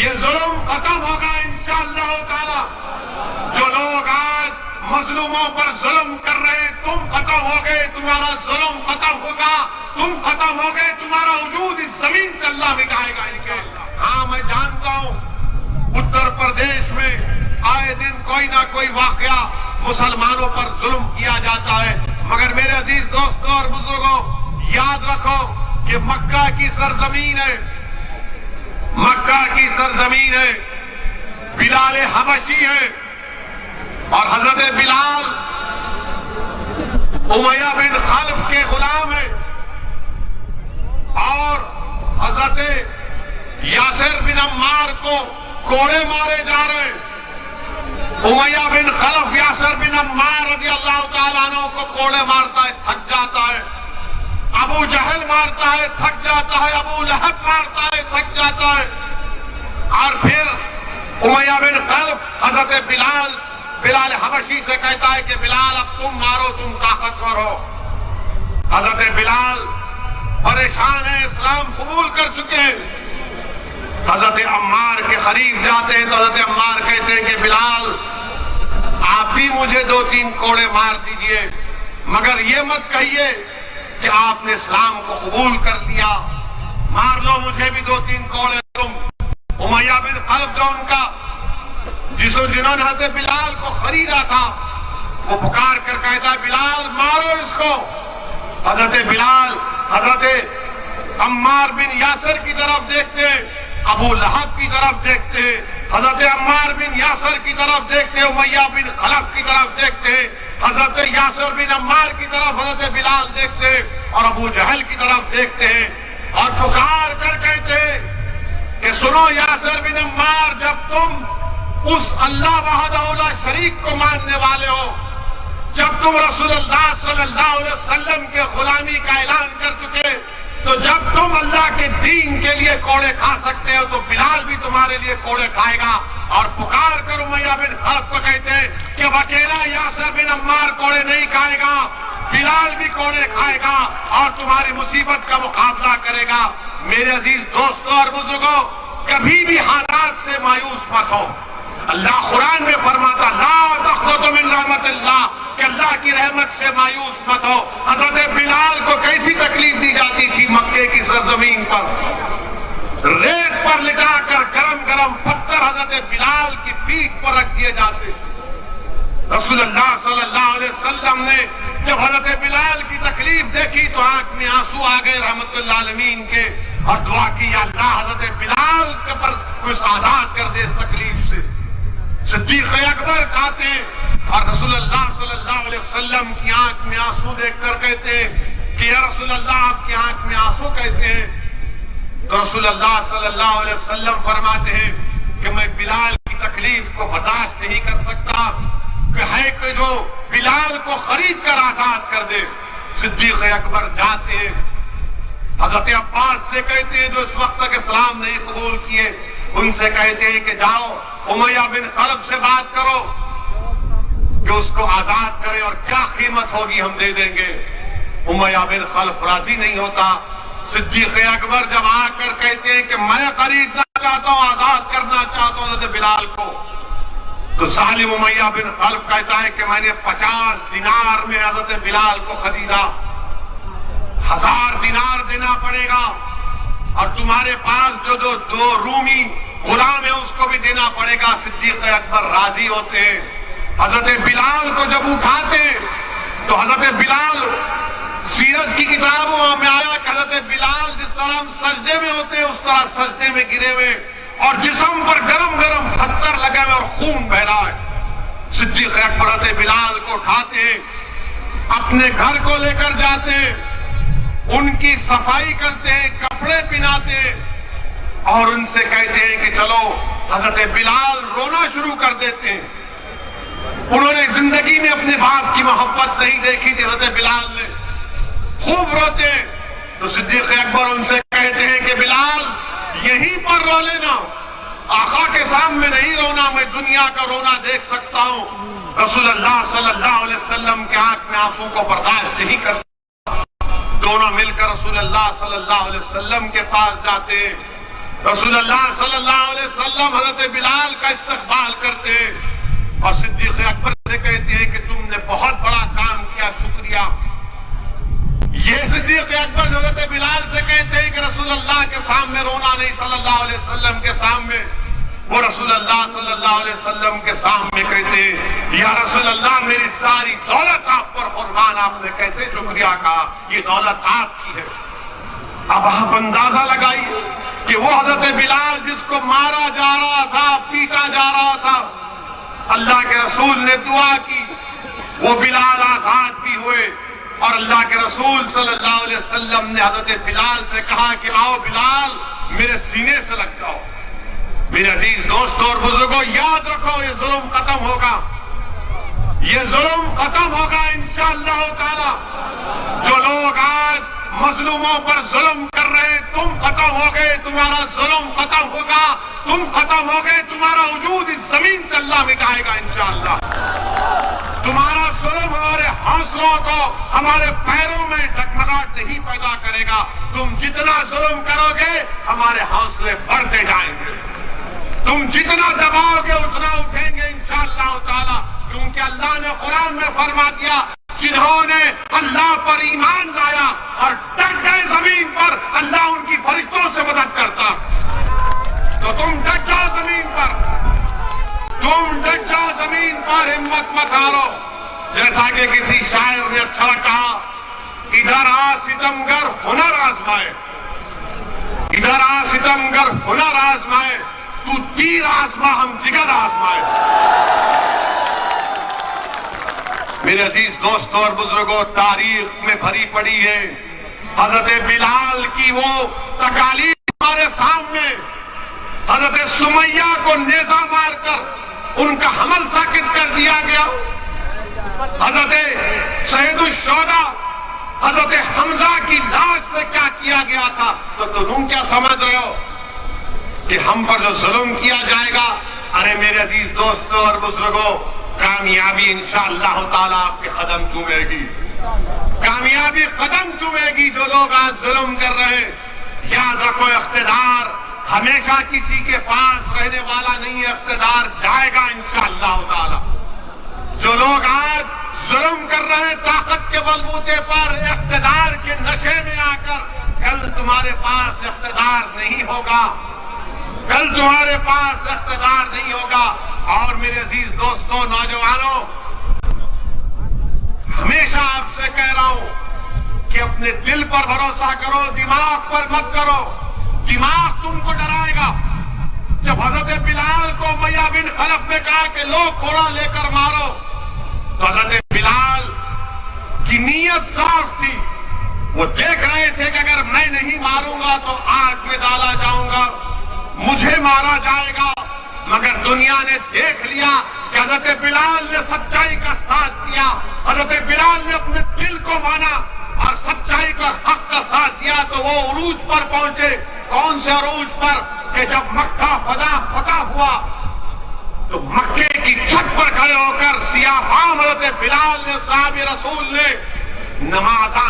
یہ ظلم ختم ہوگا انشاءاللہ تعالی. جو لوگ آج مظلوموں پر ظلم کر رہے ہیں، تم ختم ہو گئے، تمہارا ظلم ختم ہوگا، تم ختم ہو گئے، تمہارا وجود اس زمین سے اللہ مٹائے گا انشاءاللہ. ہاں میں جانتا ہوں اتر پردیش میں آئے دن کوئی نہ کوئی واقعہ مسلمانوں پر ظلم کیا جاتا ہے، مگر میرے عزیز دوستوں اور بزرگوں، یاد رکھو کہ مکہ کی سرزمین ہے، مکہ کی سرزمین ہے، بلال حبشی ہے، اور حضرت بلال امیہ بن خلف کے غلام ہے، اور حضرت یاسر بن عمار کو کوڑے مارے جا رہے ہیں. امیہ بن خلف یاسر بن عمار رضی اللہ تعالیٰ عنہ کو کوڑے مارتا ہے، تھک جاتا ہے. ابو جہل مارتا ہے، تھک جاتا ہے. ابو لہب مارتا ہے، تھک جاتا ہے. اور پھر امیہ بن خلف حضرت بلال حبشی سے کہتا ہے کہ بلال اب تم مارو، تم طاقتور ہو. حضرت بلال پریشان ہے، اسلام قبول کر چکے ہیں. حضرت عمار کے قریب جاتے ہیں تو حضرت عمار کہتے ہیں کہ بلال آپ بھی مجھے 2-3 کوڑے مار دیجئے، مگر یہ مت کہیے کہ آپ نے اسلام کو قبول کر لیا. مار لو مجھے بھی 2-3 کوڑے. تم امیہ بن خلف جو ان کا جنہوں نے حضرت بلال کو خریدا تھا، وہ پکار کر کہتا ہے بلال مارو اس کو. حضرت بلال حضرت عمار بن یاسر کی طرف دیکھتے، ابو لہب کی طرف دیکھتے، حضرت عمار بن یاسر کی طرف دیکھتے، امیہ بن خلف کی طرف دیکھتے، حضرت یاسر بن عمار کی طرف حضرت بلال دیکھتے، اور ابو جہل کی طرف دیکھتے ہیں، اور پکار کر کہتے کہ سنو یاسر بن عمار، جب تم اس اللہ وحدہ لا شریک کو ماننے والے ہو، جب تم رسول اللہ صلی اللہ علیہ وسلم کے غلامی کا اعلان کر چکے، تو جب تم اللہ کے دین کے لیے کوڑے کھا سکتے ہو تو بلال بھی تمہارے لیے کوڑے کھائے گا. اور پکار کر امیہ بن خلف کو کہتے ہیں کہ اکیلا یاسر بن عمار کوڑے نہیں کھائے گا، بلال بھی کوڑے کھائے گا اور تمہاری مصیبت کا مقابلہ کرے گا. میرے عزیز دوستوں اور بزرگوں، کبھی بھی حالات سے مایوس مت ہو. اللہ قرآن میں فرماتا لا تقنطوا من رحمت اللہ، کہ اللہ کی رحمت سے مایوس مت ہو. حضرت بلال کو کیسی تکلیف دی جاتی تھی مکے کی سرزمین پر، ریت پر لٹا کر گرم گرم پتھر حضرت بلال کی پیٹھ پر رکھ دیے جاتے. رسول اللہ صلی اللہ علیہ وسلم نے جب حضرت بلال کی تکلیف دیکھی تو آنکھ میں آنسو آ گئے رحمت اللہ عالمین کے، اور دعا کی یا اللہ حضرت بلال کے پر کچھ آزاد کر دے اس تکلیف سے. صدیق اکبر کہتے اور رسول اللہ صلی اللہ علیہ وسلم کی آنکھ میں آنسو دیکھ کر کہتے کہ یا رسول اللہ آپ کی آنکھ میں آنسو کیسے ہیں؟ تو رسول اللہ صلی اللہ علیہ وسلم فرماتے ہیں کہ میں بلال کی تکلیف کو برداشت نہیں کر سکتا، کہ ہے کہ جو بلال کو خرید کر آزاد کر دے. صدیق اکبر جاتے ہیں، حضرت عباس سے کہتے ہیں جو اس وقت تک اسلام نہیں قبول کیے، ان سے کہتے ہیں کہ جاؤ امیہ بن خلف سے بات کرو کہ اس کو آزاد کرے اور کیا قیمت ہوگی ہم دے دیں گے. امیہ بن خلف راضی نہیں ہوتا. صدیق اکبر جب آ کر کہتے ہیں کہ میں خریدنا چاہتا ہوں، آزاد کرنا چاہتا ہوں حضرت بلال کو، تو ظالم امیہ بن خلف کہتا ہے کہ میں نے 50 دینار میں حضرت بلال کو خریدا، 1000 دینار دینا پڑے گا، اور تمہارے پاس جو دو رومی غلام ہے اس کو بھی دینا پڑے گا. صدیق اکبر راضی ہوتے ہیں. حضرت بلال کو جب اٹھاتے تو حضرت بلال، سیرت کی کتابوں میں آیا کہ حضرت بلال جس طرح ہم سجدے میں ہوتے ہیں اس طرح سجدے میں گرے ہوئے، اور جسم پر گرم گرم پتھر لگے ہوئے اور خون بہ رہا ہے. صدیق اکبر حضرت بلال کو اٹھاتے ہیں، اپنے گھر کو لے کر جاتے ہیں، ان کی صفائی کرتے ہیں، کپڑے پہناتے ہیں، اور ان سے کہتے ہیں کہ چلو. حضرت بلال رونا شروع کر دیتے ہیں. انہوں نے زندگی میں اپنے باپ کی محبت نہیں دیکھی تھی، حضرت بلال نے خوب روتے ہیں. تو صدیق اکبر ان سے کہتے ہیں کہ بلال یہیں پر رو لینا، آقا کے سامنے نہیں رونا، میں دنیا کا رونا دیکھ سکتا ہوں. رسول اللہ صلی اللہ علیہ وسلم کے آنکھ میں آنسو کو برداشت نہیں کرتا. دونوں مل کر رسول اللہ صلی اللہ علیہ وسلم کے پاس جاتے ہیں رسول اللہ صلی اللہ علیہ وسلم حضرت بلال کا استقبال کرتے اور صدیق اکبر سے کہتے ہیں کہ تم نے بہت بڑا کام کیا، شکریہ۔ یہ صدیق اکبر حضرت بلال سے کہتے ہیں کہ رسول اللہ کے سامنے رونا نہیں، صلی اللہ علیہ وسلم کے سامنے۔ وہ رسول اللہ صلی اللہ علیہ وسلم کے سامنے کہتے ہیں یا رسول اللہ میری ساری دولت آپ پر قربان، آپ نے کیسے شکریہ کہا، یہ دولت آپ کی ہے۔ اب آپ اندازہ لگائیے کہ وہ حضرت بلال جس کو مارا جا رہا تھا، پیٹا جا رہا تھا، اللہ کے رسول نے دعا کی، وہ بلال آزاد بھی ہوئے، اور اللہ کے رسول صلی اللہ علیہ وسلم نے حضرت بلال سے کہا کہ آؤ بلال میرے سینے سے لگ جاؤ۔ میرے عزیز دوستوں اور بزرگوں، یاد رکھو یہ ظلم ختم ہوگا، یہ ظلم ختم ہوگا انشاءاللہ تعالی۔ جو لوگ آج مظلوموں پر ظلم کر رہے، تم ختم ہو گئے، تمہارا ظلم ختم ہوگا، تم ختم ہو گئے، تمہارا وجود اس زمین سے اللہ مٹائے گا انشاءاللہ۔ تمہارا ظلم ہمارے حوصلوں کو، ہمارے پیروں میں ڈگمگاہٹ نہیں پیدا کرے گا۔ تم جتنا ظلم کرو گے ہمارے حوصلے بڑھتے جائیں گے، تم جتنا دباؤ گے اتنا اٹھیں گے انشاءاللہ تعالی، کیونکہ اللہ نے قرآن میں فرما دیا جنہوں نے اللہ پر ایمان لایا اور ڈٹ گئے زمین پر، اللہ ان کی فرشتوں سے مدد کرتا۔ تو تم ڈٹ جاؤ زمین پر، تم ڈٹ جاؤ زمین پر، ہمت مت ہارو۔ جیسا کہ کسی شاعر نے اچھا کہا، ادھر آ ستمگر ہنر آزمائے، ادھر آ ستمگر ہنر آزمائے، تو تیر آزما ہم جگر آزمائے۔ میرے عزیز دوستوں اور بزرگوں، تاریخ میں بھری پڑی ہے حضرت بلال کی وہ تکالیف ہمارے سامنے۔ حضرت سمیہ کو نیزہ مار کر ان کا حمل ساکت کر دیا گیا، حضرت سید الشہداء حضرت حمزہ کی لاش سے کیا کیا گیا تھا۔ تو تم کیا سمجھ رہے ہو کہ ہم پر جو ظلم کیا جائے گا؟ ارے میرے عزیز دوستوں اور بزرگوں، کامیابی انشاءاللہ تعالی آپ کے قدم چومے گی، کامیابی قدم چومے گی۔ جو لوگ آج ظلم کر رہے ہیں، یاد رکھو اقتدار ہمیشہ کسی کے پاس رہنے والا نہیں ہے، اقتدار جائے گا انشاءاللہ تعالی۔ جو لوگ آج ظلم کر رہے ہیں طاقت کے بلبوتے پر، اقتدار کے نشے میں آ کر، کل تمہارے پاس اقتدار نہیں ہوگا، کل تمہارے پاس اقتدار نہیں ہوگا۔ اور میرے عزیز دوستوں، نوجوانوں، ہمیشہ آپ سے کہہ رہا ہوں کہ اپنے دل پر بھروسہ کرو، دماغ پر مت کرو۔ دماغ تم کو ڈرائے گا۔ جب حضرت بلال کو امیہ بن خلف نے کہا کہ لو گھوڑا لے کر مارو، تو حضرت بلال کی نیت صاف تھی، وہ دیکھ رہے تھے کہ اگر میں نہیں ماروں گا تو آگ میں ڈالا جاؤں گا، مجھے مارا جائے گا۔ مگر دنیا نے دیکھ لیا کہ حضرت بلال نے سچائی کا ساتھ دیا، حضرت بلال نے اپنے دل کو مانا اور سچائی کا حق کا ساتھ دیا، تو وہ عروج پر پہنچے۔ کون سے عروج پر؟ کہ جب مکہ فتح ہوا تو مکے کی چھت پر کھڑے ہو کر سیاہ فام حضرت بلال نے، صحابی رسول نے نمازاں